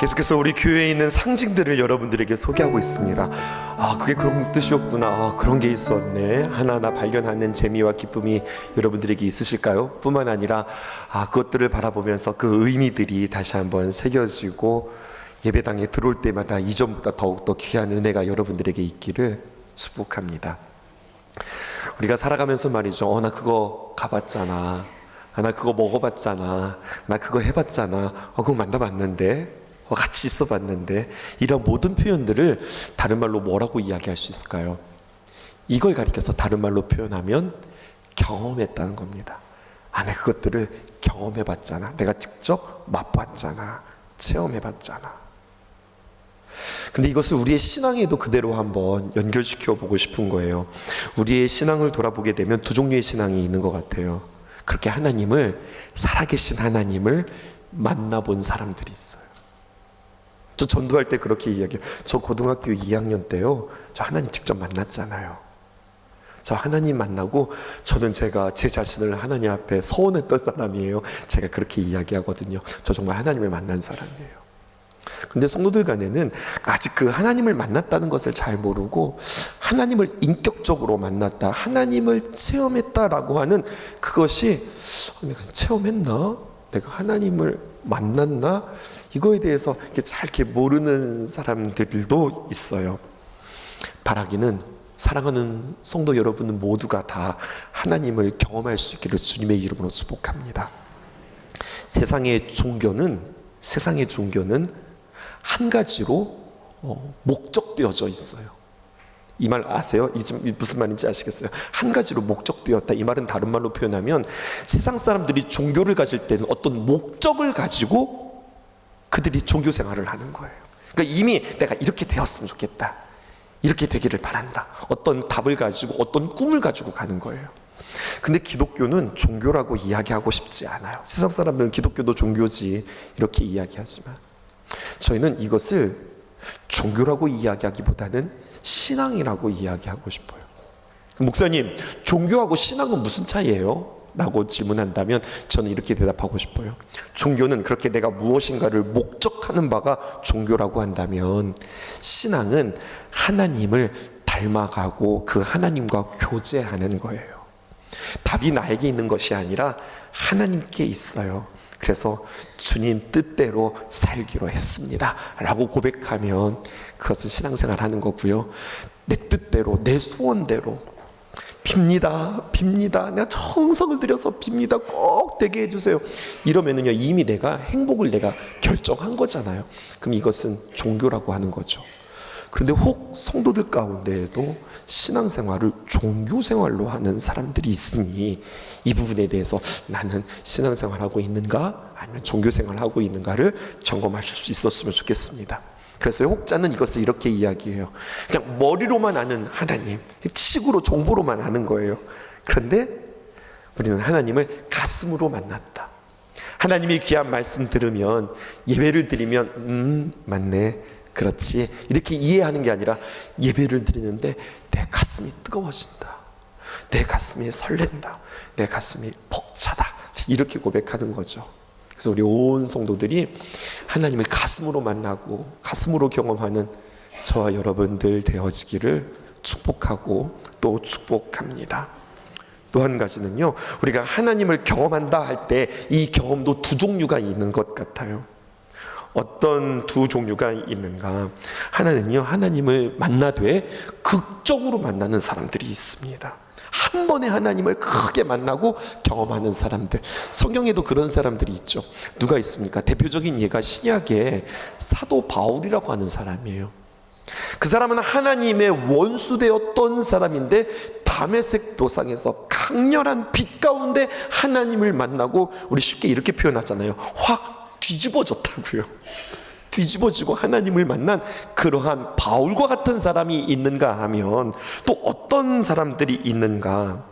계속해서 우리 교회에 있는 상징들을 여러분들에게 소개하고 있습니다. 그게 그런 뜻이었구나. 그런 게 있었네. 하나하나 발견하는 재미와 기쁨이 여러분들에게 있으실까요? 뿐만 아니라 그것들을 바라보면서 그 의미들이 다시 한번 새겨지고 예배당에 들어올 때마다 이전보다 더욱더 귀한 은혜가 여러분들에게 있기를 축복합니다. 우리가 살아가면서 말이죠. 나 그거 가봤잖아. 나 그거 먹어봤잖아. 나 그거 해봤잖아. 그거 만나봤는데, 같이 있어봤는데, 이런 모든 표현들을 다른 말로 뭐라고 이야기할 수 있을까요? 이걸 가리켜서 다른 말로 표현하면 경험했다는 겁니다. 내가 그것들을 경험해봤잖아. 내가 직접 맛봤잖아. 체험해봤잖아. 근데 이것을 우리의 신앙에도 그대로 한번 연결시켜 보고 싶은 거예요. 우리의 신앙을 돌아보게 되면 두 종류의 신앙이 있는 것 같아요. 그렇게 하나님을, 살아계신 하나님을 만나본 사람들이 있어요. 저 전도할 때 그렇게 이야기해요. 저 고등학교 2학년 때요, 저 하나님 직접 만났잖아요. 저 하나님 만나고 저는 제가 제 자신을 하나님 앞에 서원했던 사람이에요. 제가 그렇게 이야기하거든요. 저 정말 하나님을 만난 사람이에요. 근데 성도들 간에는 아직 그 하나님을 만났다는 것을 잘 모르고 하나님을 인격적으로 만났다, 하나님을 체험했다라고 하는 그것이 내가 체험했나? 내가 하나님을 만났나? 이거에 대해서 잘 이렇게 모르는 사람들도 있어요. 바라기는 사랑하는 성도 여러분 모두가 다 하나님을 경험할 수 있기를 주님의 이름으로 축복합니다. 세상의 종교는 한 가지로 목적되어져 있어요. 이 말 아세요? 이게 무슨 말인지 아시겠어요? 한 가지로 목적되었다. 이 말은 다른 말로 표현하면 세상 사람들이 종교를 가질 때는 어떤 목적을 가지고 그들이 종교 생활을 하는 거예요. 그러니까 이미 내가 이렇게 되었으면 좋겠다, 이렇게 되기를 바란다, 어떤 답을 가지고 어떤 꿈을 가지고 가는 거예요. 근데 기독교는 종교라고 이야기하고 싶지 않아요. 세상 사람들은 기독교도 종교지 이렇게 이야기하지만 저희는 이것을 종교라고 이야기하기보다는 신앙이라고 이야기하고 싶어요. 목사님, 종교하고 신앙은 무슨 차이예요? 라고 질문한다면 저는 이렇게 대답하고 싶어요. 종교는 그렇게 내가 무엇인가를 목적하는 바가 종교라고 한다면, 신앙은 하나님을 닮아가고 그 하나님과 교제하는 거예요. 답이 나에게 있는 것이 아니라 하나님께 있어요. 그래서 주님 뜻대로 살기로 했습니다 라고 고백하면 그것은 신앙생활 하는 거고요. 내 뜻대로, 내 소원대로 빕니다. 내가 정성을 들여서 빕니다. 꼭 되게 해주세요. 이러면은요, 이미 행복을 내가 결정한 거잖아요. 그럼 이것은 종교라고 하는 거죠. 그런데 혹 성도들 가운데에도 신앙생활을 종교생활로 하는 사람들이 있으니 이 부분에 대해서 나는 신앙생활하고 있는가 아니면 종교생활하고 있는가를 점검하실 수 있었으면 좋겠습니다. 그래서 혹자는 이것을 이렇게 이야기해요. 그냥 머리로만 아는 하나님, 식으로 정보로만 아는 거예요. 그런데 우리는 하나님을 가슴으로 만났다. 하나님이 귀한 말씀 들으면, 예배를 드리면 맞네, 그렇지, 이렇게 이해하는 게 아니라 예배를 드리는데 내 가슴이 뜨거워진다, 내 가슴이 설렌다, 내 가슴이 벅차다, 이렇게 고백하는 거죠. 그래서 우리 온 성도들이 하나님을 가슴으로 만나고 가슴으로 경험하는 저와 여러분들 되어지기를 축복하고 또 축복합니다. 또 한 가지는요, 우리가 하나님을 경험한다 할 때 이 경험도 두 종류가 있는 것 같아요. 어떤 두 종류가 있는가? 하나는요, 하나님을 만나되 극적으로 만나는 사람들이 있습니다. 한 번에 하나님을 크게 만나고 경험하는 사람들, 성경에도 그런 사람들이 있죠. 누가 있습니까? 대표적인 예가 신약의 사도 바울이라고 하는 사람이에요. 그 사람은 하나님의 원수되었던 사람인데 다메섹 도상에서 강렬한 빛 가운데 하나님을 만나고, 우리 쉽게 이렇게 표현하잖아요. 확 뒤집어졌다고요. 뒤집어지고 하나님을 만난 그러한 바울과 같은 사람이 있는가 하면 또 어떤 사람들이 있는가?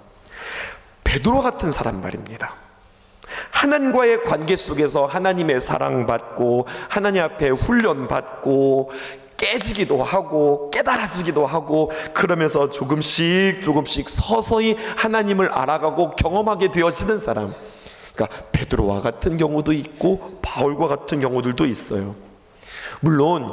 베드로 같은 사람 말입니다. 하나님과의 관계 속에서 하나님의 사랑받고 하나님 앞에 훈련받고 깨지기도 하고 깨달아지기도 하고 그러면서 조금씩 서서히 하나님을 알아가고 경험하게 되어지는 사람, 그러니까 베드로와 같은 경우도 있고 바울과 같은 경우들도 있어요. 물론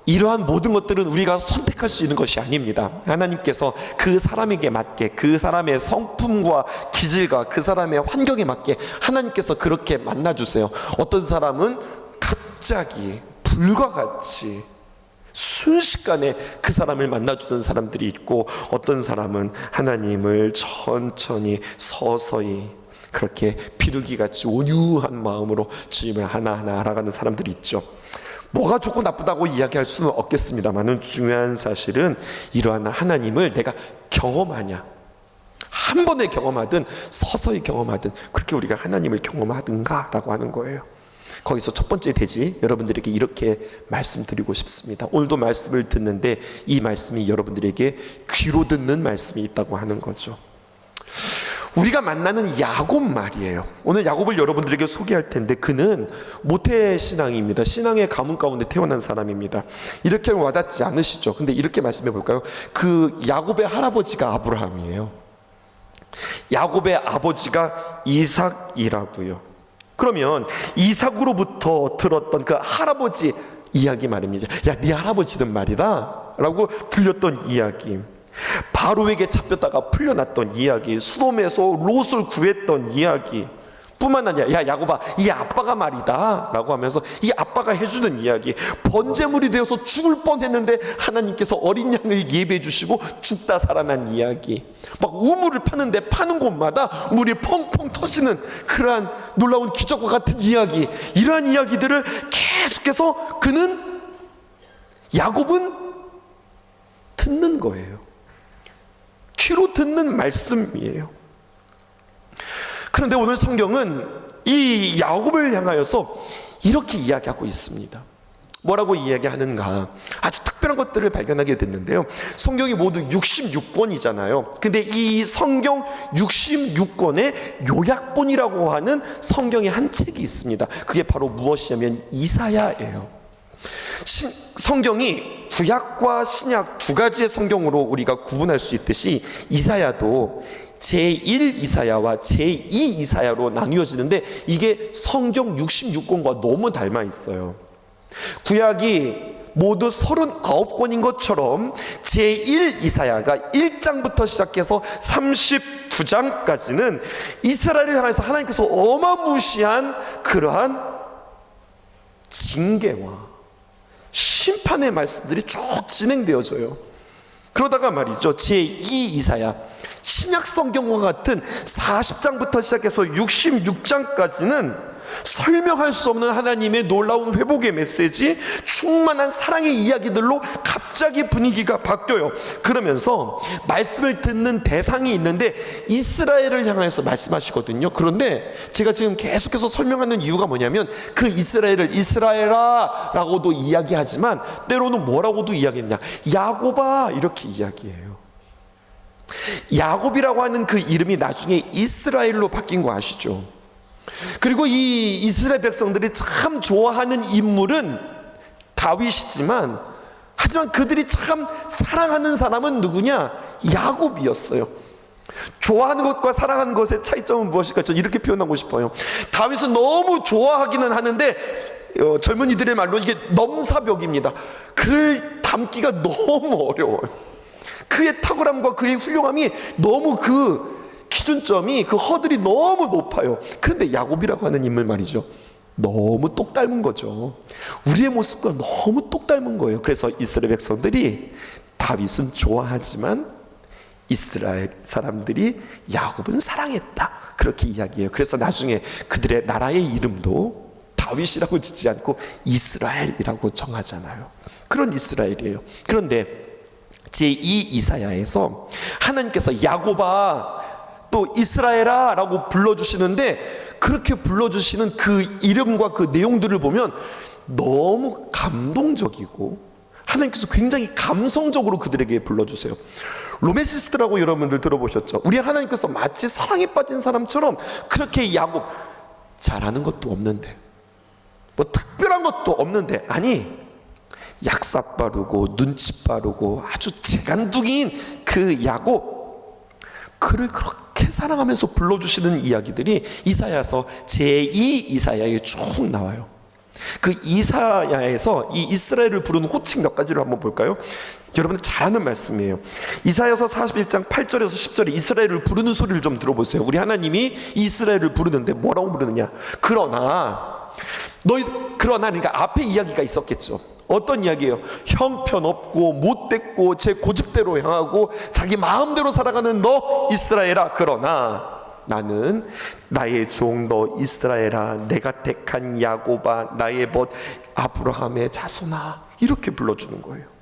이러한 모든 것들은 우리가 선택할 수 있는 것이 아닙니다. 하나님께서 그 사람에게 맞게, 그 사람의 성품과 기질과 그 사람의 환경에 맞게 하나님께서 그렇게 만나주세요. 어떤 사람은 갑자기 불과 같이 순식간에 그 사람을 만나주던 사람들이 있고, 어떤 사람은 하나님을 천천히 서서히 그렇게 비둘기같이 온유한 마음으로 주님을 하나하나 알아가는 사람들이 있죠. 뭐가 좋고 나쁘다고 이야기할 수는 없겠습니다만, 중요한 사실은 이러한 하나님을 내가 경험하냐, 한 번에 경험하든 서서히 경험하든 그렇게 우리가 하나님을 경험하든가 라고 하는 거예요. 거기서 첫 번째 대지, 여러분들에게 이렇게 말씀드리고 싶습니다. 오늘도 말씀을 듣는데 이 말씀이 여러분들에게 귀로 듣는 말씀이 있다고 하는 거죠. 우리가 만나는 야곱 말이에요. 오늘 야곱을 여러분들에게 소개할 텐데, 그는 모태신앙입니다. 신앙의 가문 가운데 태어난 사람입니다. 이렇게 와닿지 않으시죠? 근데 이렇게 말씀해 볼까요? 그 야곱의 할아버지가 아브라함이에요. 야곱의 아버지가 이삭이라고요. 그러면 이삭으로부터 들었던 그 할아버지 이야기 말입니다. 야, 네 할아버지든 말이다 라고 들렸던 이야기, 바로에게 잡혔다가 풀려났던 이야기, 소돔에서 롯을 구했던 이야기 뿐만 아니라, 야 야곱아, 이 아빠가 말이다 라고 하면서 이 아빠가 해주는 이야기, 번제물이 되어서 죽을 뻔했는데 하나님께서 어린 양을 예배해 주시고 죽다 살아난 이야기, 막 우물을 파는데 파는 곳마다 물이 펑펑 터지는 그러한 놀라운 기적과 같은 이야기, 이러한 이야기들을 계속해서 야곱은 듣는 거예요. 귀로 듣는 말씀이에요. 그런데 오늘 성경은 이 야곱을 향하여서 이렇게 이야기하고 있습니다. 뭐라고 이야기하는가? 아주 특별한 것들을 발견하게 됐는데요. 성경이 모두 66권이잖아요. 근데 이 성경 66권의 요약본이라고 하는 성경의 한 책이 있습니다. 그게 바로 무엇이냐면 이사야예요. 성경이 구약과 신약 두 가지의 성경으로 우리가 구분할 수 있듯이 이사야도 제1 이사야와 제2 이사야로 나뉘어지는데, 이게 성경 66권과 너무 닮아 있어요. 구약이 모두 39권인 것처럼 제1 이사야가 1장부터 시작해서 39장까지는 이스라엘을 향해서 하나님께서 어마무시한 그러한 징계와 심판의 말씀들이 쭉 진행되어져요. 그러다가 말이죠, 제2 이사야, 신약 성경과 같은 40장부터 시작해서 66장까지는 설명할 수 없는 하나님의 놀라운 회복의 메시지, 충만한 사랑의 이야기들로 갑자기 분위기가 바뀌어요. 그러면서 말씀을 듣는 대상이 있는데 이스라엘을 향해서 말씀하시거든요. 그런데 제가 지금 계속해서 설명하는 이유가 뭐냐면, 그 이스라엘을 이스라엘아 라고도 이야기하지만 때로는 뭐라고도 이야기했냐, 야곱아 이렇게 이야기해요. 야곱이라고 하는 그 이름이 나중에 이스라엘로 바뀐 거 아시죠? 그리고 이 이스라엘 백성들이 참 좋아하는 인물은 다윗이지만, 하지만 그들이 참 사랑하는 사람은 누구냐? 야곱이었어요. 좋아하는 것과 사랑하는 것의 차이점은 무엇일까? 저는 이렇게 표현하고 싶어요. 다윗은 너무 좋아하기는 하는데 젊은이들의 말로 이게 넘사벽입니다. 그를 담기가 너무 어려워요. 그의 탁월함과 그의 훌륭함이 너무 그 기준점이, 그 허들이 너무 높아요. 그런데 야곱이라고 하는 인물 말이죠, 너무 똑 닮은 거죠. 우리의 모습과 너무 똑 닮은 거예요. 그래서 이스라엘 백성들이 다윗은 좋아하지만 이스라엘 사람들이 야곱은 사랑했다, 그렇게 이야기해요. 그래서 나중에 그들의 나라의 이름도 다윗이라고 짓지 않고 이스라엘이라고 정하잖아요. 그런 이스라엘이에요. 그런데 제2 이사야에서 하나님께서 야곱아 또 이스라엘아 라고 불러주시는데, 그렇게 불러주시는 그 이름과 그 내용들을 보면 너무 감동적이고 하나님께서 굉장히 감성적으로 그들에게 불러주세요. 로맨시스트라고 여러분들 들어보셨죠? 우리 하나님께서 마치 사랑에 빠진 사람처럼 그렇게 야곱, 잘하는 것도 없는데 뭐 특별한 것도 없는데, 아니 약삭 빠르고 눈치 빠르고 아주 재간둥이인 그 야곱, 그를 그렇게 사랑하면서 불러주시는 이야기들이 이사야서 제2 이사야에 쭉 나와요. 그 이사야에서 이 이스라엘을 부르는 호칭 몇 가지를 한번 볼까요? 여러분 잘 아는 말씀이에요. 이사야서 41장 8절에서 10절에 이스라엘을 부르는 소리를 좀 들어보세요. 우리 하나님이 이스라엘을 부르는데 뭐라고 부르느냐? 그러나 그러니까 앞에 이야기가 있었겠죠. 어떤 이야기예요? 형편없고 못됐고 제 고집대로 향하고 자기 마음대로 살아가는 너 이스라엘아, 그러나 나는 나의 종 너 이스라엘아, 내가 택한 야곱아, 나의 벗 아브라함의 자손아, 이렇게 불러주는 거예요.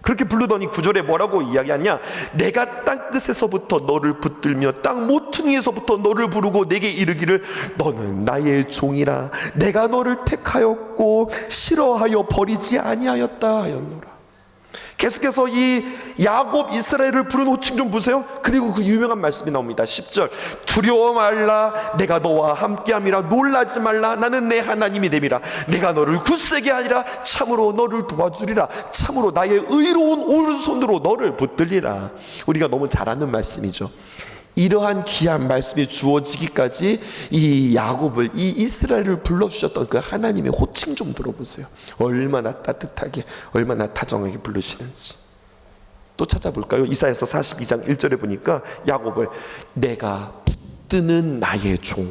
그렇게 부르더니 9절에 뭐라고 이야기하냐? 내가 땅끝에서부터 너를 붙들며 땅 모퉁이에서부터 너를 부르고 내게 이르기를 너는 나의 종이라, 내가 너를 택하였고 싫어하여 버리지 아니하였다 하였노라. 계속해서 이 야곱 이스라엘을 부르는 호칭 좀 보세요. 그리고 그 유명한 말씀이 나옵니다. 10절 두려워 말라, 내가 너와 함께함이라, 놀라지 말라, 나는 내 하나님이 됨이라, 내가 너를 굳세게 하리라, 참으로 너를 도와주리라, 참으로 나의 의로운 오른손으로 너를 붙들리라. 우리가 너무 잘 아는 말씀이죠. 이러한 귀한 말씀이 주어지기까지 이 야곱을, 이 이스라엘을 불러주셨던 그 하나님의 호칭 좀 들어보세요. 얼마나 따뜻하게, 얼마나 다정하게 부르시는지. 또 찾아볼까요? 이사야서 42장 1절에 보니까 야곱을 내가 붙드는 나의 종,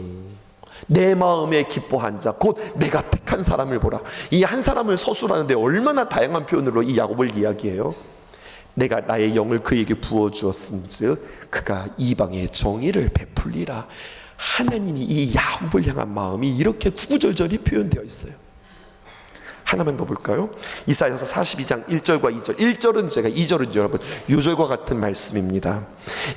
내 마음에 기뻐한 자, 곧 내가 택한 사람을 보라. 이 한 사람을 서술하는데 얼마나 다양한 표현으로 이 야곱을 이야기해요. 내가 나의 영을 그에게 부어주었은즉 그가 이방의 정의를 베풀리라. 하나님이 이 야곱을 향한 마음이 이렇게 구구절절히 표현되어 있어요. 하나만 더 볼까요? 이사야서 42장 1절과 2절. 1절은 제가, 2절은 여러분 요절과 같은 말씀입니다.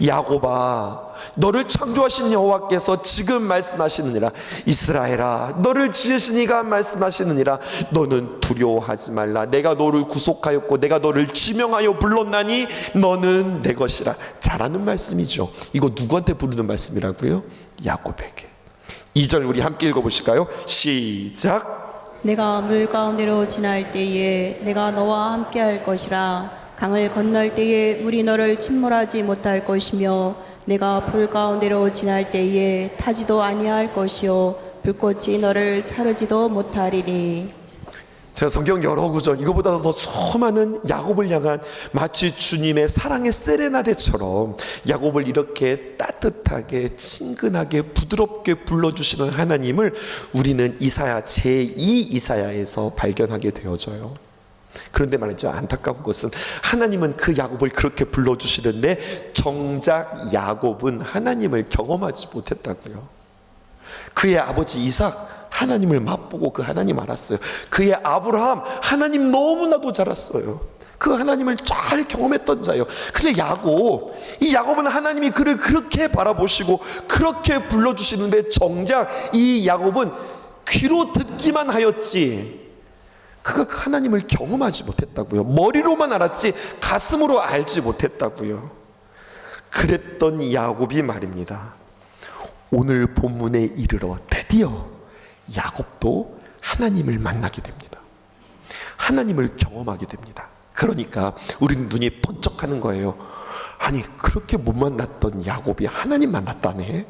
야곱아, 너를 창조하신 여호와께서 지금 말씀하시느니라. 이스라엘아, 너를 지으신 이가 말씀하시느니라. 너는 두려워하지 말라. 내가 너를 구속하였고 내가 너를 지명하여 불렀나니 너는 내 것이라. 잘하는 말씀이죠. 이거 누구한테 부르는 말씀이라고요? 야곱에게. 2절 우리 함께 읽어보실까요? 시작. 내가 물 가운데로 지날 때에 내가 너와 함께 할 것이라. 강을 건널 때에 물이 너를 침몰하지 못할 것이며 내가 불 가운데로 지날 때에 타지도 아니할 것이요 불꽃이 너를 사르지도 못하리니. 제가 성경 여러 구절, 이거보다 더 수많은 야곱을 향한 마치 주님의 사랑의 세레나데처럼 야곱을 이렇게 따뜻하게 친근하게 부드럽게 불러주시는 하나님을 우리는 이사야 제2 이사야에서 발견하게 되어져요. 그런데 말이죠, 안타까운 것은 하나님은 그 야곱을 그렇게 불러주시는데 정작 야곱은 하나님을 경험하지 못했다고요. 그의 아버지 이삭 하나님을 맛보고 그 하나님 알았어요. 그의 아브라함 하나님 너무나도 잘 알았어요. 그 하나님을 잘 경험했던 자예요. 근데 야곱, 이 야곱은 하나님이 그를 그렇게 바라보시고 그렇게 불러주시는데 정작 이 야곱은 귀로 듣기만 하였지 그가 그 하나님을 경험하지 못했다고요. 머리로만 알았지 가슴으로 알지 못했다고요. 그랬던 야곱이 말입니다, 오늘 본문에 이르러 드디어 야곱도 하나님을 만나게 됩니다. 하나님을 경험하게 됩니다. 그러니까 우리는 눈이 번쩍하는 거예요. 아니, 그렇게 못 만났던 야곱이 하나님 만났다네.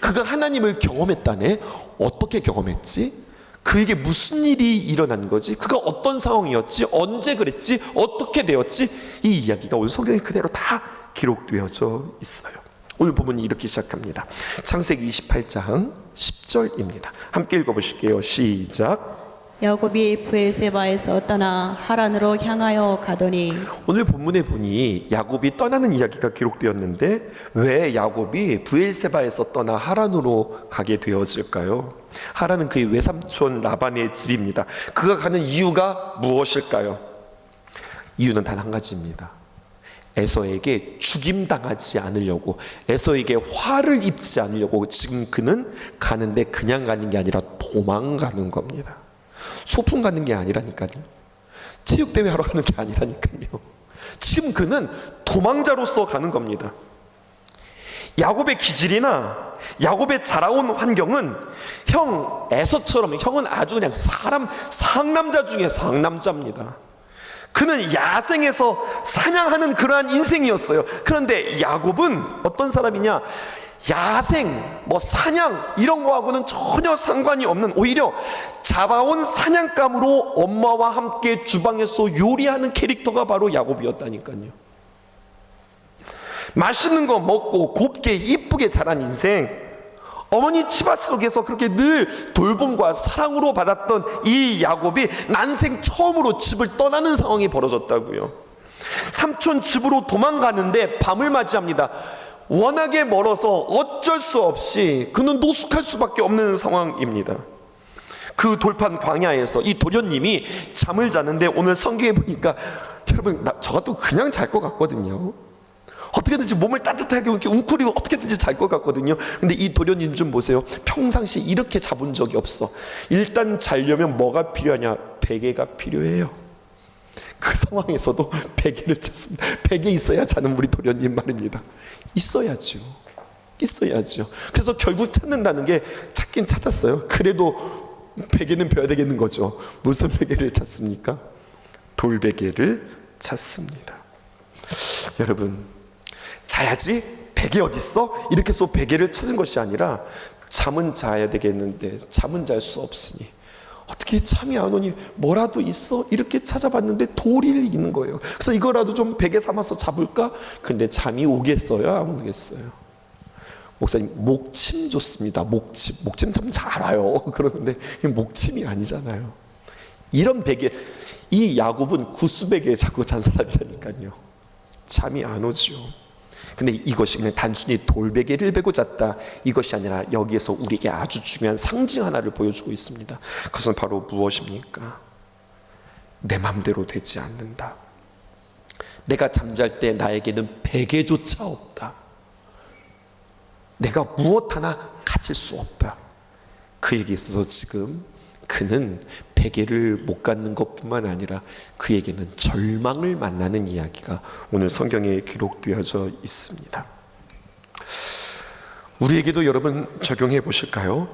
그가 하나님을 경험했다네. 어떻게 경험했지? 그에게 무슨 일이 일어난 거지? 그가 어떤 상황이었지? 언제 그랬지? 어떻게 되었지? 이 이야기가 오늘 성경에 그대로 다 기록되어져 있어요. 오늘 본문이 이렇게 시작합니다. 창세기 28장 10절입니다. 함께 읽어보실게요. 시작. 야곱이 브엘세바에서 떠나 하란으로 향하여 가더니. 오늘 본문에 보니 야곱이 떠나는 이야기가 기록되었는데 왜 야곱이 브엘세바에서 떠나 하란으로 가게 되어질까요? 하란은 그의 외삼촌 라반의 집입니다. 그가 가는 이유가 무엇일까요? 이유는 단 한 가지입니다. 에서에게 죽임당하지 않으려고, 에서에게 화를 입지 않으려고 지금 그는 가는데 그냥 가는 게 아니라 도망가는 겁니다. 소풍 가는 게 아니라니까요. 체육대회 하러 가는 게 아니라니까요. 지금 그는 도망자로서 가는 겁니다. 야곱의 기질이나 야곱의 자라온 환경은 형 에서처럼, 형은 아주 그냥 상남자 중에 상남자입니다. 그는 야생에서 사냥하는 그러한 인생이었어요. 그런데 야곱은 어떤 사람이냐? 야생, 사냥 이런 거하고는 전혀 상관이 없는, 오히려 잡아온 사냥감으로 엄마와 함께 주방에서 요리하는 캐릭터가 바로 야곱이었다니까요. 맛있는 거 먹고 곱게 이쁘게 자란 인생, 어머니 치마 속에서 그렇게 늘 돌봄과 사랑으로 받았던 이 야곱이 난생 처음으로 집을 떠나는 상황이 벌어졌다고요. 삼촌 집으로 도망가는데 밤을 맞이합니다. 워낙에 멀어서 어쩔 수 없이 그는 노숙할 수밖에 없는 상황입니다. 그 돌판 광야에서 이 도련님이 잠을 자는데, 오늘 성경에 보니까 여러분 저 같아도 그냥 잘 것 같거든요. 어떻게든지 몸을 따뜻하게 이렇게 웅크리고 어떻게든지 잘 것 같거든요. 근데 이 도련님 좀 보세요. 평상시 이렇게 잡은 적이 없어. 일단 자려면 뭐가 필요하냐? 베개가 필요해요. 그 상황에서도 베개를 찾습니다. 베개 있어야 자는 우리 도련님 말입니다. 있어야죠. 그래서 결국 찾는다는 게, 찾긴 찾았어요. 그래도 베개는 벼야 되겠는 거죠. 무슨 베개를 찾습니까? 돌베개를 찾습니다. 여러분, 자야지, 베개 어딨어? 이렇게 해서 베개를 찾은 것이 아니라, 잠은 자야 되겠는데 잠은 잘 수 없으니 어떻게 잠이 안 오니 뭐라도 있어? 이렇게 찾아봤는데 돌이 있는 거예요. 그래서 이거라도 좀 베개 삼아서 잡을까? 근데 잠이 오겠어요? 안 오겠어요? 목사님, 목침 좋습니다. 목침 참 잘 와요. 그러는데 목침이 아니잖아요. 이런 베개, 이 야곱은 구스베개에 자꾸 잔 사람이라니까요. 잠이 안 오죠. 근데 이것이 그냥 단순히 돌베개를 베고 잤다, 이것이 아니라 여기에서 우리에게 아주 중요한 상징 하나를 보여주고 있습니다. 그것은 바로 무엇입니까? 내 맘대로 되지 않는다. 내가 잠잘 때 나에게는 베개조차 없다. 내가 무엇 하나 가질 수 없다. 그에게 있어서 지금 그는 베개를 못 갖는 것뿐만 아니라 그에게는 절망을 만나는 이야기가 오늘 성경에 기록되어져 있습니다. 우리에게도 여러분 적용해 보실까요?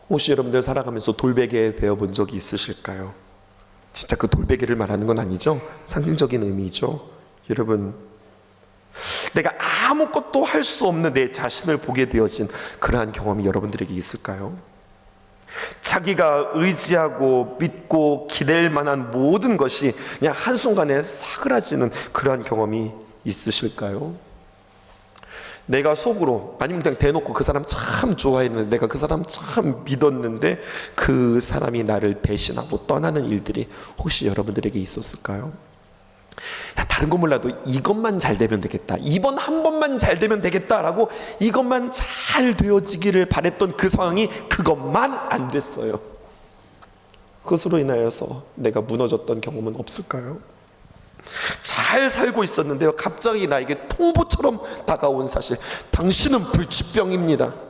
혹시 여러분들 살아가면서 돌베개 베어본 적이 있으실까요? 진짜 그 돌베개를 말하는 건 아니죠? 상징적인 의미죠. 여러분, 내가 아무것도 할 수 없는 내 자신을 보게 되어진 그러한 경험이 여러분들에게 있을까요? 자기가 의지하고 믿고 기댈 만한 모든 것이 그냥 한순간에 사그라지는 그러한 경험이 있으실까요? 내가 속으로, 아니면 그냥 대놓고 그 사람 참 좋아했는데, 내가 그 사람 참 믿었는데 그 사람이 나를 배신하고 떠나는 일들이 혹시 여러분들에게 있었을까요? 야, 다른 거 몰라도 이것만 잘 되면 되겠다, 이번 한 번만 잘 되면 되겠다라고 이것만 잘 되어지기를 바랬던 그 상황이 그것만 안 됐어요. 그것으로 인하여서 내가 무너졌던 경험은 없을까요? 잘 살고 있었는데요, 갑자기 나에게 통보처럼 다가온 사실, 당신은 불치병입니다,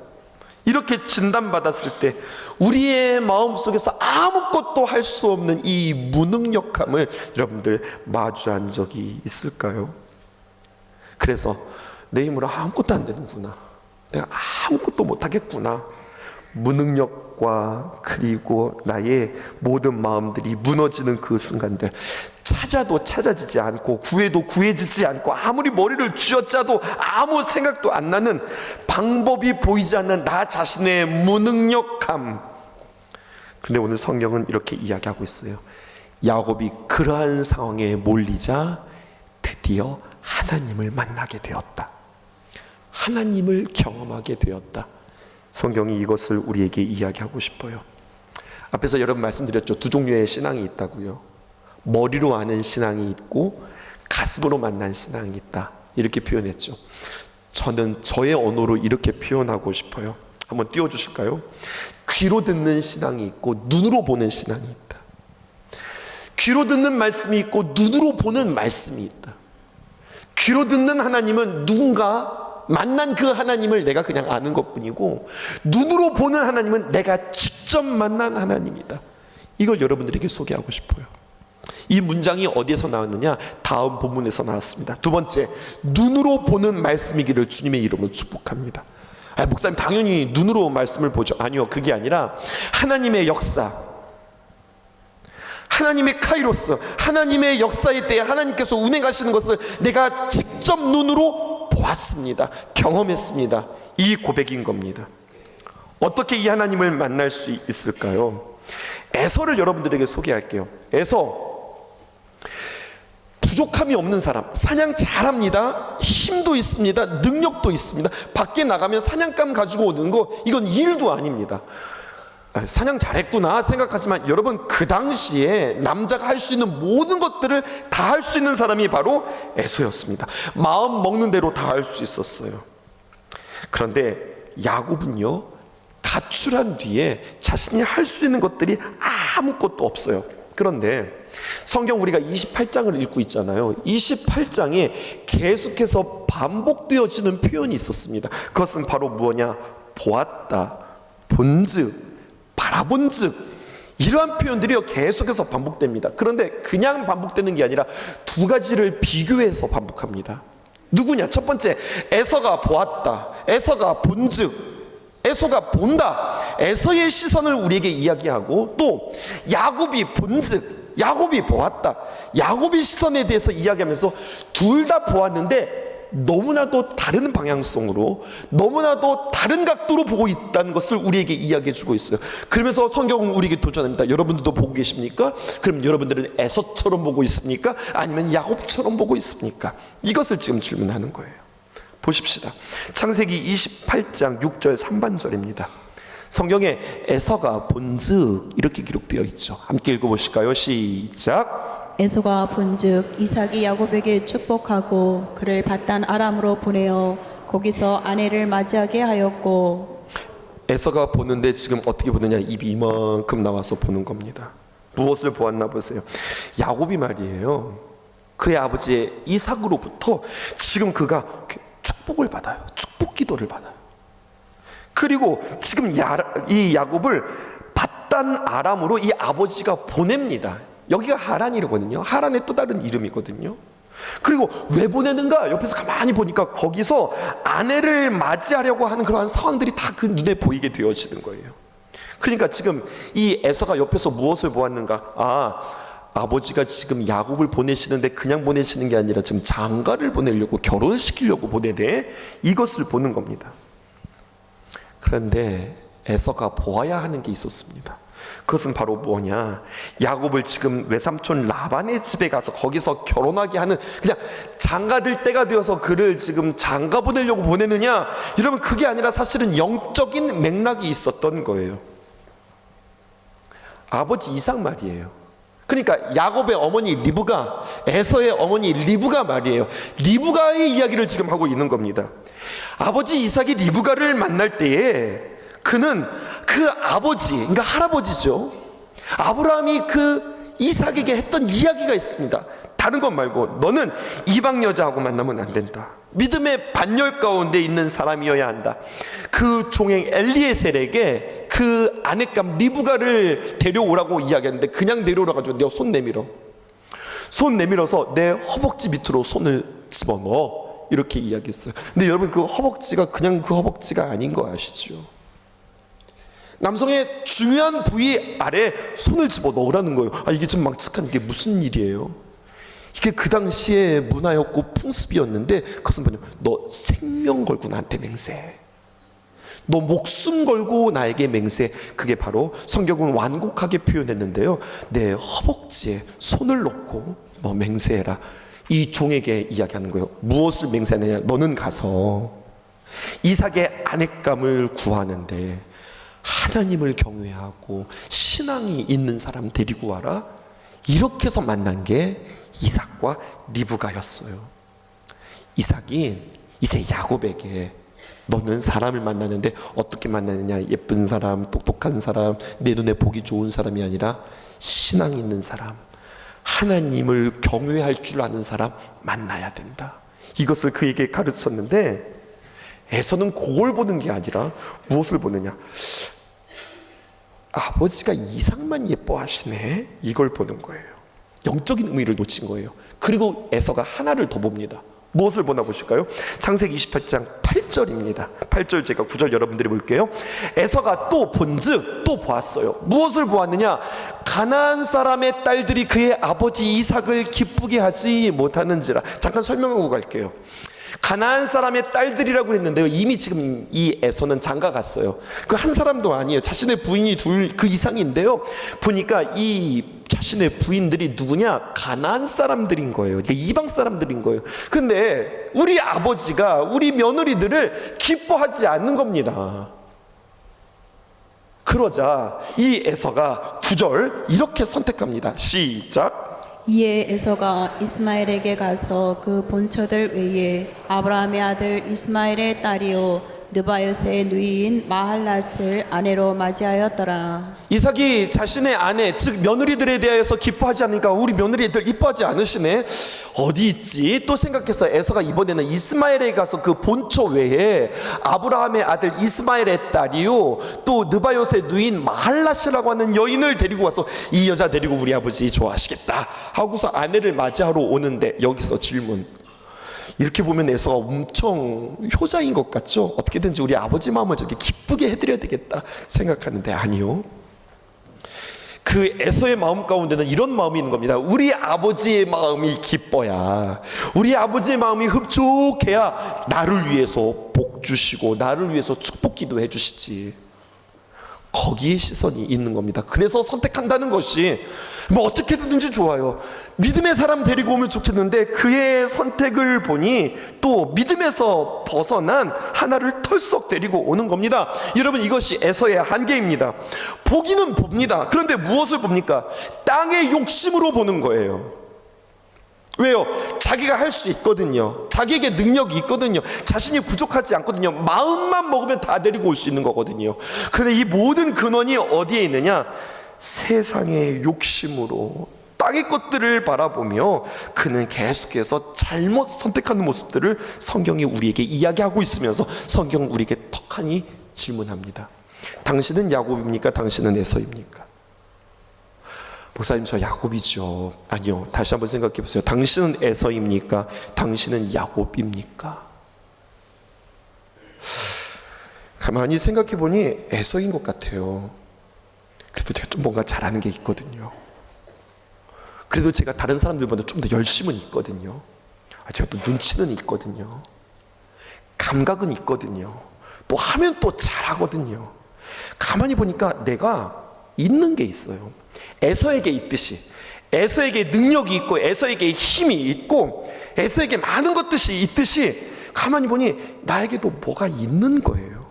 이렇게 진단받았을 때 우리의 마음속에서 아무것도 할 수 없는 이 무능력함을 여러분들 마주한 적이 있을까요? 그래서 내 힘으로 아무것도 안 되는구나, 내가 아무것도 못하겠구나, 무능력과 그리고 나의 모든 마음들이 무너지는 그 순간들, 찾아도 찾아지지 않고 구해도 구해지지 않고 아무리 머리를 쥐어짜도 아무 생각도 안 나는, 방법이 보이지 않는 나 자신의 무능력함. 근데 오늘 성경은 이렇게 이야기하고 있어요. 야곱이 그러한 상황에 몰리자 드디어 하나님을 만나게 되었다. 하나님을 경험하게 되었다. 성경이 이것을 우리에게 이야기하고 싶어요. 앞에서 여러분 말씀드렸죠. 두 종류의 신앙이 있다고요. 머리로 아는 신앙이 있고 가슴으로 만난 신앙이 있다, 이렇게 표현했죠. 저는 저의 언어로 이렇게 표현하고 싶어요. 한번 띄워주실까요? 귀로 듣는 신앙이 있고 눈으로 보는 신앙이 있다. 귀로 듣는 말씀이 있고 눈으로 보는 말씀이 있다. 귀로 듣는 하나님은 누군가 만난 그 하나님을 내가 그냥 아는 것뿐이고, 눈으로 보는 하나님은 내가 직접 만난 하나님이다. 이걸 여러분들에게 소개하고 싶어요. 이 문장이 어디에서 나왔느냐? 다음 본문에서 나왔습니다. 두 번째, 눈으로 보는 말씀이기를 주님의 이름으로 축복합니다. 목사님, 당연히 눈으로 말씀을 보죠. 아니요, 그게 아니라 하나님의 역사, 하나님의 카이로스, 하나님의 역사에 대해 하나님께서 운행하시는 것을 내가 직접 눈으로 보았습니다, 경험했습니다. 이 고백인 겁니다. 어떻게 이 하나님을 만날 수 있을까요? 에서를 여러분들에게 소개할게요. 에서 부족함이 없는 사람, 사냥 잘합니다. 힘도 있습니다. 능력도 있습니다. 밖에 나가면 사냥감 가지고 오는 거, 이건 일도 아닙니다. 사냥 잘했구나 생각하지만 여러분, 그 당시에 남자가 할 수 있는 모든 것들을 다 할 수 있는 사람이 바로 에서였습니다. 마음 먹는 대로 다 할 수 있었어요. 그런데 야곱은요, 가출한 뒤에 자신이 할 수 있는 것들이 아무것도 없어요. 그런데 성경 우리가 28장을 읽고 있잖아요. 28장에 계속해서 반복되어지는 표현이 있었습니다. 그것은 바로 뭐냐? 보았다, 본즉, 바라본즉, 이러한 표현들이 계속해서 반복됩니다. 그런데 그냥 반복되는 게 아니라 두 가지를 비교해서 반복합니다. 누구냐? 첫 번째, 에서가 보았다, 에서가 본즉, 에서가 본다. 에서의 시선을 우리에게 이야기하고, 또 야곱이 본즉, 야곱이 보았다, 야곱의 시선에 대해서 이야기하면서 둘 다 보았는데 너무나도 다른 방향성으로, 너무나도 다른 각도로 보고 있다는 것을 우리에게 이야기해 주고 있어요. 그러면서 성경은 우리에게 도전합니다. 여러분들도 보고 계십니까? 그럼 여러분들은 에서처럼 보고 있습니까? 아니면 야곱처럼 보고 있습니까? 이것을 지금 질문하는 거예요. 보십시다. 창세기 28장 6절 3반절입니다. 성경에 에서가 본즉 이렇게 기록되어 있죠. 함께 읽어보실까요? 시작. 에서가 본즉 이삭이 야곱에게 축복하고 그를 밧단 아람으로 보내어 거기서 아내를 맞이하게 하였고. 에서가 보는데 지금 어떻게 보느냐? 입이 이만큼 나와서 보는 겁니다. 무엇을 보았나 보세요. 야곱이 말이에요, 그의 아버지 이삭으로부터 지금 그가 축복을 받아요. 축복 기도를 받아요. 그리고 지금 이 야곱을 밧단 아람으로 이 아버지가 보냅니다. 여기가 하란이거든요. 하란의 또 다른 이름이거든요. 그리고 왜 보내는가? 옆에서 가만히 보니까 거기서 아내를 맞이하려고 하는 그러한 상황들이 다 그 눈에 보이게 되어지는 거예요. 그러니까 지금 이 에서가 옆에서 무엇을 보았는가? 아버지가 지금 야곱을 보내시는데 그냥 보내시는 게 아니라 지금 장가를 보내려고, 결혼시키려고 보내네, 이것을 보는 겁니다. 그런데 에서가 보아야 하는 게 있었습니다. 그것은 바로 뭐냐? 야곱을 지금 외삼촌 라반의 집에 가서 거기서 결혼하게 하는, 그냥 장가들 때가 되어서 그를 지금 장가 보내려고 보내느냐? 이러면 그게 아니라 사실은 영적인 맥락이 있었던 거예요. 아버지 이삭 말이에요. 그러니까 야곱의 어머니 리브가, 에서의 어머니 리브가 말이에요. 리브가의 이야기를 지금 하고 있는 겁니다. 아버지 이삭이 리브가를 만날 때에 그는 그 아버지, 그러니까 할아버지죠, 아브라함이 그 이삭에게 했던 이야기가 있습니다. 다른 것 말고 너는 이방 여자하고 만나면 안 된다. 믿음의 반열 가운데 있는 사람이어야 한다. 그 종행 엘리에셀에게 그 아내감 리브가를 데려오라고 이야기했는데 그냥 데려오라고 가지고 내가 손 내밀어서 내 허벅지 밑으로 손을 집어넣어, 이렇게 이야기했어요. 근데 여러분, 그 허벅지가 그냥 그 허벅지가 아닌 거 아시죠? 남성의 중요한 부위 아래 손을 집어넣으라는 거예요. 이게 좀 망측한, 이게 무슨 일이에요? 이게 그 당시의 문화였고 풍습이었는데, 그것은 뭐냐면 너 생명 걸고 나한테 맹세, 너 목숨 걸고 나에게 맹세. 그게 바로 성경은 완곡하게 표현했는데요, 내 허벅지에 손을 놓고 너 맹세해라. 이 종에게 이야기하는 거예요. 무엇을 맹세하느냐? 너는 가서 이삭의 아내감을 구하는데 하나님을 경외하고 신앙이 있는 사람 데리고 와라. 이렇게 해서 만난 게 이삭과 리브가였어요. 이삭이 이제 야곱에게 너는 사람을 만나는데 어떻게 만나느냐? 예쁜 사람, 똑똑한 사람, 내 눈에 보기 좋은 사람이 아니라 신앙 있는 사람, 하나님을 경외할 줄 아는 사람 만나야 된다. 이것을 그에게 가르쳤는데, 에서는 그걸 보는 게 아니라 무엇을 보느냐? 아버지가 이삭만 예뻐하시네, 이걸 보는 거예요. 영적인 의미를 놓친 거예요. 그리고 에서가 하나를 더 봅니다. 무엇을 보나 보실까요? 창세기 28장 8절입니다. 8절 제가 9절 여러분들이 볼게요. 에서가 또 본즉, 또 보았어요. 무엇을 보았느냐? 가나안 사람의 딸들이 그의 아버지 이삭을 기쁘게 하지 못하는지라. 잠깐 설명하고 갈게요. 가나안 사람의 딸들이라고 그랬는데요, 이미 지금 이 에서는 장가 갔어요. 그 한 사람도 아니에요. 자신의 부인이 둘 그 이상인데요, 보니까 이 자신의 부인들이 누구냐? 가나안 사람들인 거예요. 이방 사람들인 거예요. 근데 우리 아버지가 우리 며느리들을 기뻐하지 않는 겁니다. 그러자 이 에서가 9절 이렇게 선택합니다. 시작. 이에 에서가 이스마엘에게 가서 그 본처들 외에 아브라함의 아들 이스마엘의 딸이요 느바요스의 누이인 마할랏을 아내로 맞이하였더라. 이삭이 자신의 아내, 즉 며느리들에 대하여서 기뻐하지 않으니까 우리 며느리들 이뻐하지 않으시네, 어디 있지? 또 생각해서 에서가 이번에는 이스마엘에 가서 그 본처 외에 아브라함의 아들 이스마엘의 딸이요 또 느바요스의 누인 마할랏이라고 하는 여인을 데리고 와서 이 여자 데리고 우리 아버지 좋아하시겠다 하고서 아내를 맞이하러 오는데, 여기서 질문. 이렇게 보면 에서가 엄청 효자인 것 같죠? 어떻게든지 우리 아버지 마음을 저렇게 기쁘게 해드려야 되겠다 생각하는데, 아니요. 그 에서의 마음 가운데는 이런 마음이 있는 겁니다. 우리 아버지의 마음이 기뻐야, 우리 아버지의 마음이 흡족해야 나를 위해서 복 주시고 나를 위해서 축복 기도해 주시지. 거기에 시선이 있는 겁니다. 그래서 선택한다는 것이 뭐 어떻게든지 좋아요. 믿음의 사람 데리고 오면 좋겠는데 그의 선택을 보니 또 믿음에서 벗어난 하나를 털썩 데리고 오는 겁니다. 여러분, 이것이 에서의 한계입니다. 보기는 봅니다. 그런데 무엇을 봅니까? 땅의 욕심으로 보는 거예요. 왜요? 자기가 할 수 있거든요. 자기에게 능력이 있거든요. 자신이 부족하지 않거든요. 마음만 먹으면 다 데리고 올 수 있는 거거든요. 그런데 이 모든 근원이 어디에 있느냐? 세상의 욕심으로 땅의 것들을 바라보며 그는 계속해서 잘못 선택하는 모습들을 성경이 우리에게 이야기하고 있으면서 성경은 우리에게 턱하니 질문합니다. 당신은 야곱입니까? 당신은 에서입니까? 목사님, 저 야곱이죠. 아니요, 다시 한번 생각해 보세요. 당신은 에서입니까? 당신은 야곱입니까? 가만히 생각해 보니 에서인 것 같아요. 그래도 제가 좀 뭔가 잘하는 게 있거든요. 그래도 제가 다른 사람들보다 좀 더 열심은 있거든요. 제가 또 눈치는 있거든요. 감각은 있거든요. 또 하면 또 잘하거든요. 가만히 보니까 내가 있는 게 있어요. 에서에게 있듯이, 에서에게 능력이 있고 에서에게 힘이 있고 에서에게 많은 것들이 있듯이 가만히 보니 나에게도 뭐가 있는 거예요.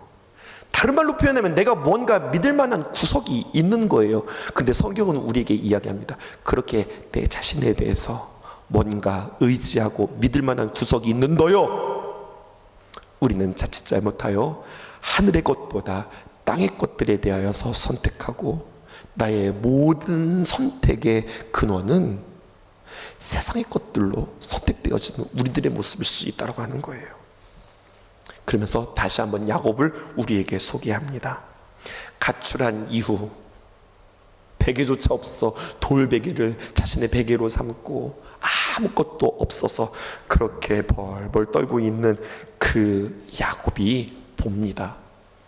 다른 말로 표현하면 내가 뭔가 믿을 만한 구석이 있는 거예요. 근데 성경은 우리에게 이야기합니다. 그렇게 내 자신에 대해서 뭔가 의지하고 믿을 만한 구석이 있는 너요, 우리는 자칫 잘못하여 하늘의 것보다 땅의 것들에 대하여서 선택하고 나의 모든 선택의 근원은 세상의 것들로 선택되어지는 우리들의 모습일 수 있다고 하는 거예요. 그러면서 다시 한번 야곱을 우리에게 소개합니다. 가출한 이후 베개조차 없어 돌베개를 자신의 베개로 삼고 아무것도 없어서 그렇게 벌벌 떨고 있는 그 야곱이 봅니다.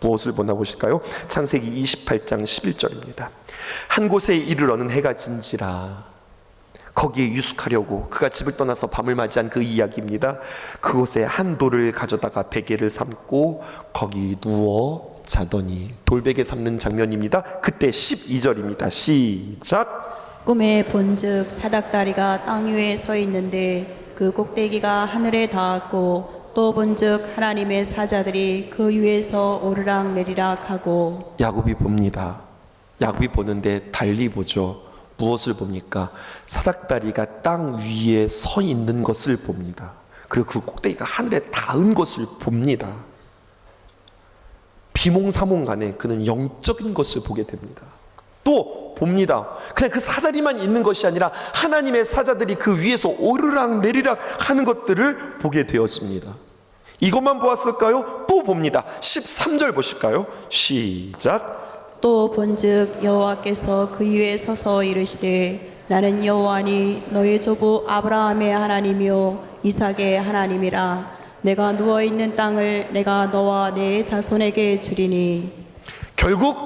무엇을 보나 보실까요? 창세기 28장 11절입니다. 한 곳에 이르러는 해가 진지라. 거기에 유숙하려고 그가 집을 떠나서 밤을 맞이한 그 이야기입니다. 그곳에 한 돌을 가져다가 베개를 삼고 거기 누워 자더니, 돌베개 삼는 장면입니다. 그때 12절입니다. 시작. 꿈에 본즉 사닥다리가 땅 위에 서 있는데 그 꼭대기가 하늘에 닿았고 또 본즉 하나님의 사자들이 그 위에서 오르락 내리락 하고. 야곱이 봅니다. 야곱이 보는데 달리 보죠. 무엇을 봅니까? 사닥다리가 땅 위에 서 있는 것을 봅니다. 그리고 그 꼭대기가 하늘에 닿은 것을 봅니다. 비몽사몽간에 그는 영적인 것을 보게 됩니다. 또 봅니다. 그냥 그 사다리만 있는 것이 아니라 하나님의 사자들이 그 위에서 오르락 내리락 하는 것들을 보게 되어집니다. 이것만 보았을까요? 또 봅니다. 13절 보실까요? 시작. 또 본즉 여호와께서 그 위에 서서 이르시되 나는 여호와니 너의 조부 아브라함의 하나님이요 이삭의 하나님이라. 내가 누워있는 땅을 내가 너와 내 자손에게 주리니. 결국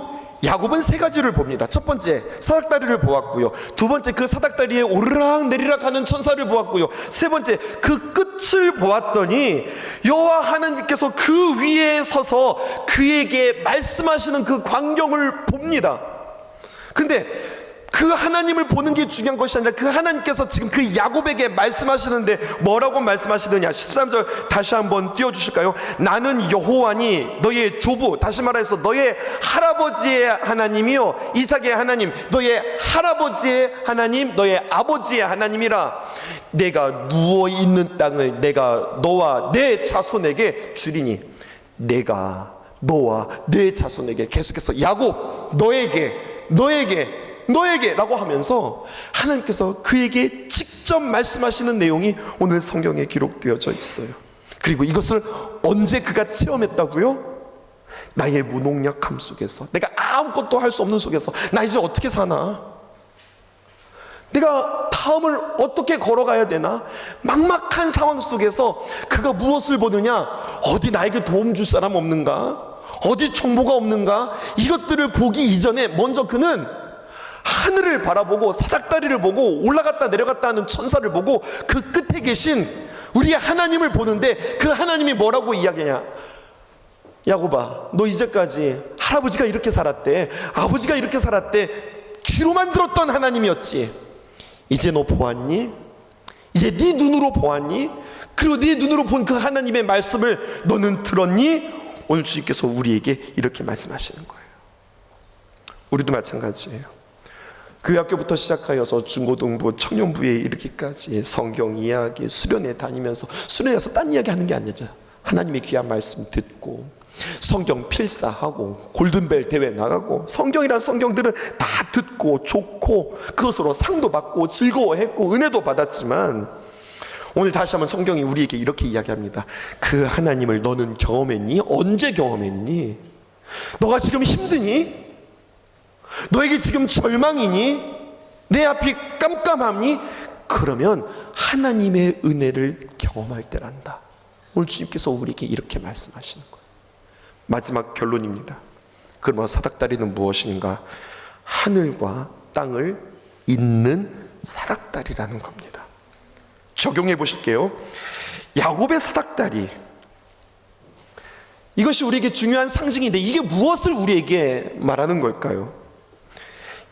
야곱은 세 가지를 봅니다. 첫 번째, 사닥다리를 보았고요. 두 번째, 그 사닥다리에 오르락 내리락 하는 천사를 보았고요. 세 번째, 그 끝을 보았더니 여호와 하나님께서 그 위에 서서 그에게 말씀하시는 그 광경을 봅니다. 그런데 그 하나님을 보는 게 중요한 것이 아니라 그 하나님께서 지금 그 야곱에게 말씀하시는데 뭐라고 말씀하시느냐. 13절 다시 한번 띄워주실까요? 나는 여호와니 너의 조부, 다시 말해서 너의 할아버지의 하나님이요 이삭의 하나님, 너의 할아버지의 하나님, 너의 아버지의 하나님이라. 내가 누워있는 땅을 내가 너와 내 자손에게 주리니. 내가 너와 내 자손에게, 계속해서 야곱 너에게 라고 하면서 하나님께서 그에게 직접 말씀하시는 내용이 오늘 성경에 기록되어져 있어요. 그리고 이것을 언제 그가 체험했다고요? 나의 무능력함 속에서, 내가 아무것도 할 수 없는 속에서, 나 이제 어떻게 사나? 내가 다음을 어떻게 걸어가야 되나? 막막한 상황 속에서 그가 무엇을 보느냐? 어디 나에게 도움 줄 사람 없는가? 어디 정보가 없는가? 이것들을 보기 이전에 먼저 그는 하늘을 바라보고 사닥다리를 보고 올라갔다 내려갔다 하는 천사를 보고 그 끝에 계신 우리의 하나님을 보는데, 그 하나님이 뭐라고 이야기하냐? 야곱아, 너 이제까지 할아버지가 이렇게 살았대, 아버지가 이렇게 살았대, 귀로만 들었던 하나님이었지. 이제 너 보았니? 이제 네 눈으로 보았니? 그리고 네 눈으로 본 그 하나님의 말씀을 너는 들었니? 오늘 주님께서 우리에게 이렇게 말씀하시는 거예요. 우리도 마찬가지예요. 교회학교부터 시작하여서 중고등부, 청년부에 이르기까지 성경 이야기, 수련회 다니면서, 수련회에서 딴 이야기 하는 게 아니죠. 하나님의 귀한 말씀 듣고 성경 필사하고 골든벨 대회 나가고 성경이란 성경들은 다 듣고 좋고 그것으로 상도 받고 즐거워했고 은혜도 받았지만, 오늘 다시 한번 성경이 우리에게 이렇게 이야기합니다. 그 하나님을 너는 경험했니? 언제 경험했니? 너가 지금 힘드니? 너에게 지금 절망이니? 내 앞이 깜깜하니? 그러면 하나님의 은혜를 경험할 때란다. 오늘 주님께서 우리에게 이렇게 말씀하시는 거예요. 마지막 결론입니다. 그러면 사닥다리는 무엇인가? 하늘과 땅을 잇는 사닥다리라는 겁니다. 적용해 보실게요. 야곱의 사닥다리, 이것이 우리에게 중요한 상징인데 이게 무엇을 우리에게 말하는 걸까요?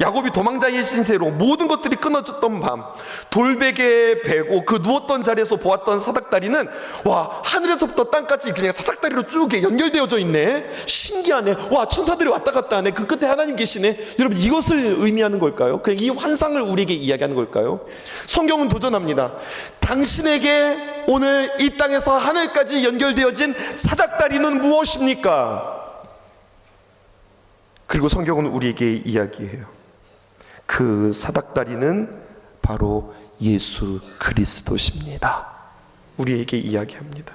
야곱이 도망자의 신세로 모든 것들이 끊어졌던 밤, 돌베개에 베고 그 누웠던 자리에서 보았던 사닥다리는, 와, 하늘에서부터 땅까지 그냥 사닥다리로 쭉 연결되어져 있네. 신기하네. 와, 천사들이 왔다 갔다 하네. 그 끝에 하나님 계시네. 여러분, 이것을 의미하는 걸까요? 그냥 이 환상을 우리에게 이야기하는 걸까요? 성경은 도전합니다. 당신에게 오늘 이 땅에서 하늘까지 연결되어진 사닥다리는 무엇입니까? 그리고 성경은 우리에게 이야기해요. 그 사닥다리는 바로 예수 그리스도십니다. 우리에게 이야기합니다.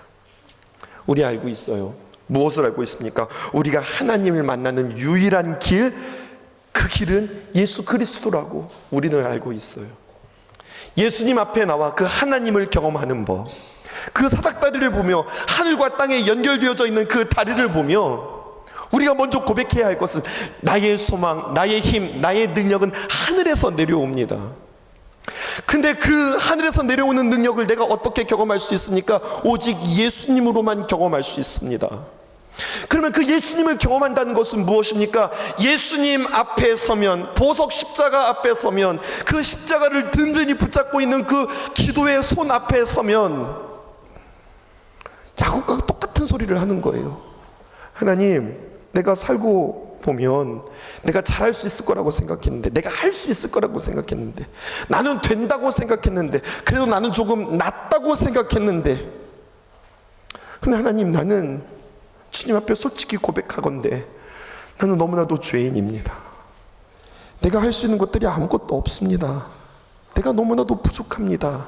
우리 알고 있어요. 무엇을 알고 있습니까? 우리가 하나님을 만나는 유일한 길, 그 길은 예수 그리스도라고 우리는 알고 있어요. 예수님 앞에 나와 그 하나님을 경험하는 법, 그 사닥다리를 보며 하늘과 땅에 연결되어져 있는 그 다리를 보며 우리가 먼저 고백해야 할 것은, 나의 소망, 나의 힘, 나의 능력은 하늘에서 내려옵니다. 근데 그 하늘에서 내려오는 능력을 내가 어떻게 경험할 수 있습니까? 오직 예수님으로만 경험할 수 있습니다. 그러면 그 예수님을 경험한다는 것은 무엇입니까? 예수님 앞에 서면, 보석 십자가 앞에 서면, 그 십자가를 든든히 붙잡고 있는 그 기도의 손 앞에 서면 야곱과 똑같은 소리를 하는 거예요. 하나님, 내가 살고 보면 내가 잘할 수 있을 거라고 생각했는데, 내가 할 수 있을 거라고 생각했는데, 나는 된다고 생각했는데, 그래도 나는 조금 낫다고 생각했는데, 근데 하나님, 나는 주님 앞에 솔직히 고백하건대 나는 너무나도 죄인입니다. 내가 할 수 있는 것들이 아무것도 없습니다. 내가 너무나도 부족합니다.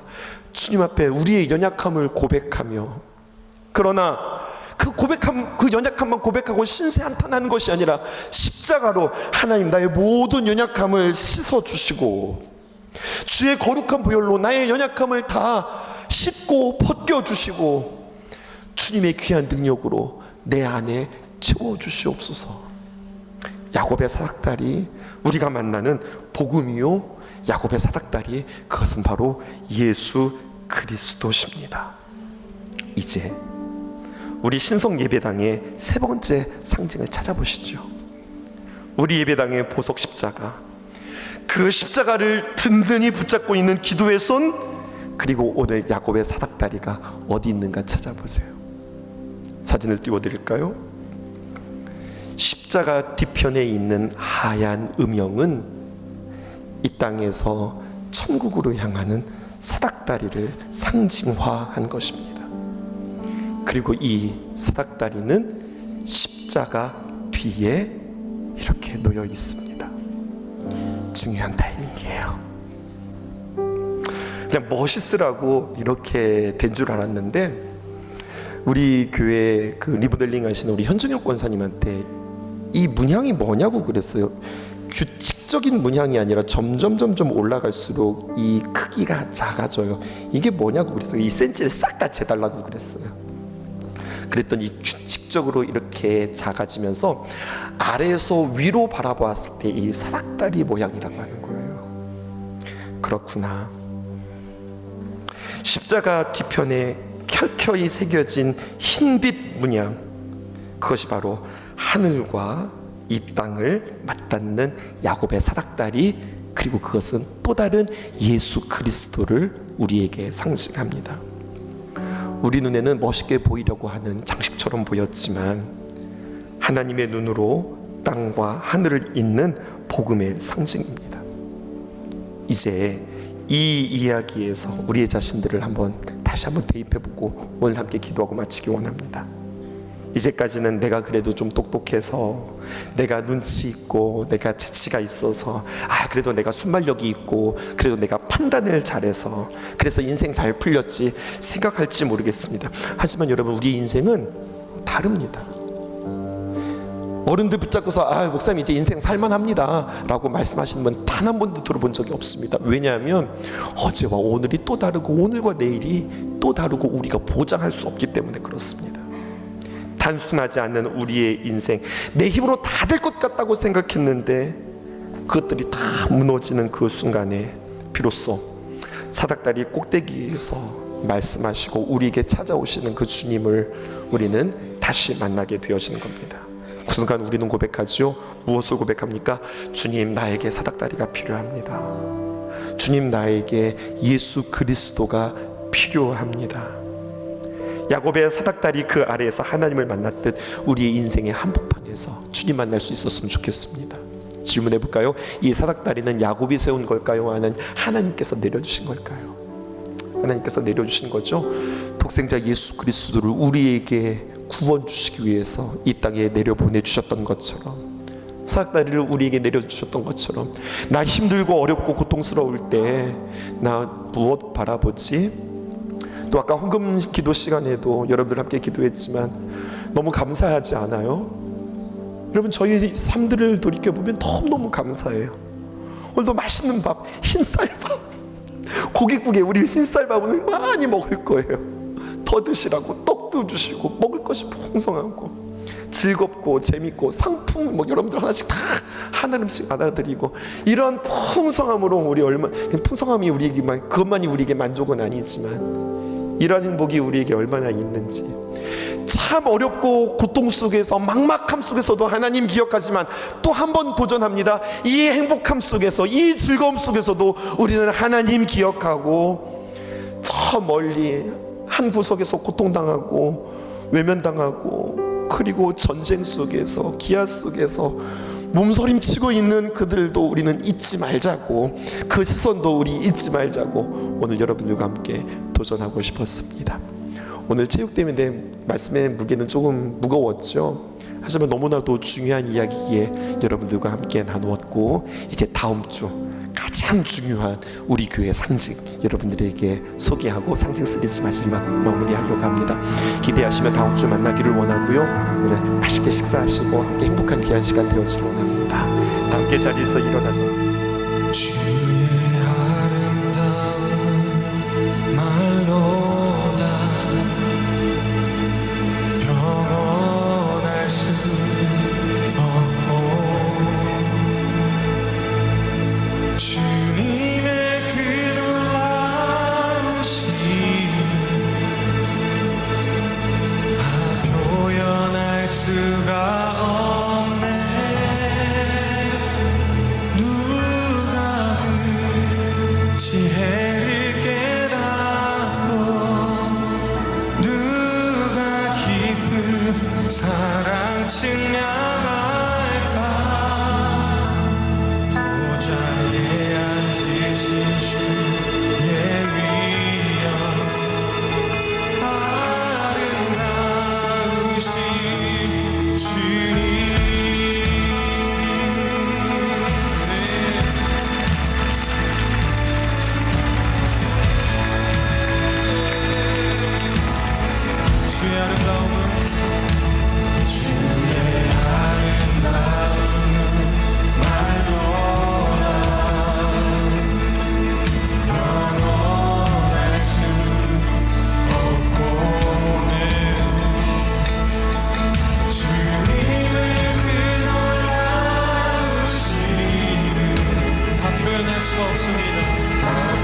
주님 앞에 우리의 연약함을 고백하며, 그러나 그 고백함, 그 연약함만 고백하고 신세 한탄하는 것이 아니라 십자가로 하나님, 나의 모든 연약함을 씻어주시고 주의 거룩한 보혈로 나의 연약함을 다 씻고 벗겨주시고 주님의 귀한 능력으로 내 안에 채워주시옵소서. 야곱의 사닥다리, 우리가 만나는 복음이요 야곱의 사닥다리, 그것은 바로 예수 그리스도십니다. 이제 우리 신성 예배당의 세 번째 상징을 찾아보시죠. 우리 예배당의 보석 십자가, 그 십자가를 든든히 붙잡고 있는 기도의 손, 그리고 오늘 야곱의 사닥다리가 어디 있는가 찾아보세요. 사진을 띄워드릴까요? 십자가 뒤편에 있는 하얀 음영은 이 땅에서 천국으로 향하는 사닥다리를 상징화한 것입니다. 그리고 이 사닥다리는 십자가 뒤에 이렇게 놓여 있습니다. 중요한 타이밍이에요. 그냥 멋있으라고 이렇게 된 줄 알았는데, 우리 교회 그 리모델링 하시는 우리 현정혁 권사님한테 이 문양이 뭐냐고 그랬어요. 규칙적인 문양이 아니라 점점 올라갈수록 이 크기가 작아져요. 이게 뭐냐고 그랬어요. 이 센치를 싹 다 재달라고 그랬어요. 그랬더니 규칙적으로 이렇게 작아지면서 아래에서 위로 바라보았을 때 이 사닥다리 모양이라고 하는 거예요. 그렇구나. 십자가 뒤편에 켜켜이 새겨진 흰빛 문양, 그것이 바로 하늘과 이 땅을 맞닿는 야곱의 사닥다리, 그리고 그것은 또 다른 예수 그리스도를 우리에게 상징합니다. 우리 눈에는 멋있게 보이려고 하는 장식처럼 보였지만 하나님의 눈으로 땅과 하늘을 잇는 복음의 상징입니다. 이제 이 이야기에서 우리의 자신들을 다시 한번 대입해보고 오늘 함께 기도하고 마치기 원합니다. 이제까지는 내가 그래도 좀 똑똑해서, 내가 눈치 있고, 내가 재치가 있어서, 그래도 내가 순발력이 있고, 그래도 내가 판단을 잘해서, 그래서 인생 잘 풀렸지 생각할지 모르겠습니다. 하지만 여러분, 우리 인생은 다릅니다. 어른들 붙잡고서 목사님 이제 인생 살만합니다 라고 말씀하시는 분 단 한 번도 들어본 적이 없습니다. 왜냐하면 어제와 오늘이 또 다르고 오늘과 내일이 또 다르고 우리가 보장할 수 없기 때문에 그렇습니다. 단순하지 않는 우리의 인생, 내 힘으로 다 될 것 같다고 생각했는데 그것들이 다 무너지는 그 순간에 비로소 사닥다리 꼭대기에서 말씀하시고 우리에게 찾아오시는 그 주님을 우리는 다시 만나게 되어지는 겁니다. 그 순간 우리는 고백하죠. 무엇을 고백합니까? 주님, 나에게 사닥다리가 필요합니다. 주님, 나에게 예수 그리스도가 필요합니다. 야곱의 사닥다리 그 아래에서 하나님을 만났듯 우리의 인생의 한복판에서 주님 만날 수 있었으면 좋겠습니다. 질문해 볼까요? 이 사닥다리는 야곱이 세운 걸까요? 아니면 하나님께서 내려주신 걸까요? 하나님께서 내려주신 거죠. 독생자 예수 그리스도를 우리에게 구원 주시기 위해서 이 땅에 내려보내 주셨던 것처럼, 사닥다리를 우리에게 내려주셨던 것처럼, 나 힘들고 어렵고 고통스러울 때 나 무엇 바라보지? 또 아까 헌금 기도 시간에도 여러분들 함께 기도했지만 너무 감사하지 않아요? 여러분, 저희 삶들을 돌이켜보면 너무너무 감사해요. 오늘도 맛있는 밥, 흰쌀밥, 고깃국에 우리 흰쌀밥을 많이 먹을 거예요. 더 드시라고 떡도 주시고 먹을 것이 풍성하고 즐겁고 재밌고 상품 여러분들 하나씩 다 하나씩 받아들이고, 이런 풍성함으로 우리 풍성함이 우리에게만, 그것만이 우리에게 만족은 아니지만 이런 행복이 우리에게 얼마나 있는지, 참 어렵고 고통 속에서 막막함 속에서도 하나님 기억하지만 또 한 번 도전합니다. 이 행복함 속에서, 이 즐거움 속에서도 우리는 하나님 기억하고, 저 멀리 한 구석에서 고통당하고 외면당하고, 그리고 전쟁 속에서 기아 속에서 몸서림치고 있는 그들도 우리는 잊지 말자고, 그 시선도 우리 잊지 말자고 오늘 여러분들과 함께 도전하고 싶었습니다. 오늘 체육대회 말씀의 무게는 조금 무거웠죠. 하지만 너무나도 중요한 이야기에 여러분들과 함께 나누었고, 이제 다음 주 가장 중요한 우리 교회 상징 여러분들에게 소개하고 상징 시리즈 마지막 마무리하려고 합니다. 기대하시며 다음 주 만나기를 원하고요. 오늘 맛있게 식사하시고 함께 행복한 귀한 시간 되었기를 원합니다. 함께 자리에서 일어나서 주의 아름다움은 말로다 영원할 수 없고 표현할 수가 없습니다.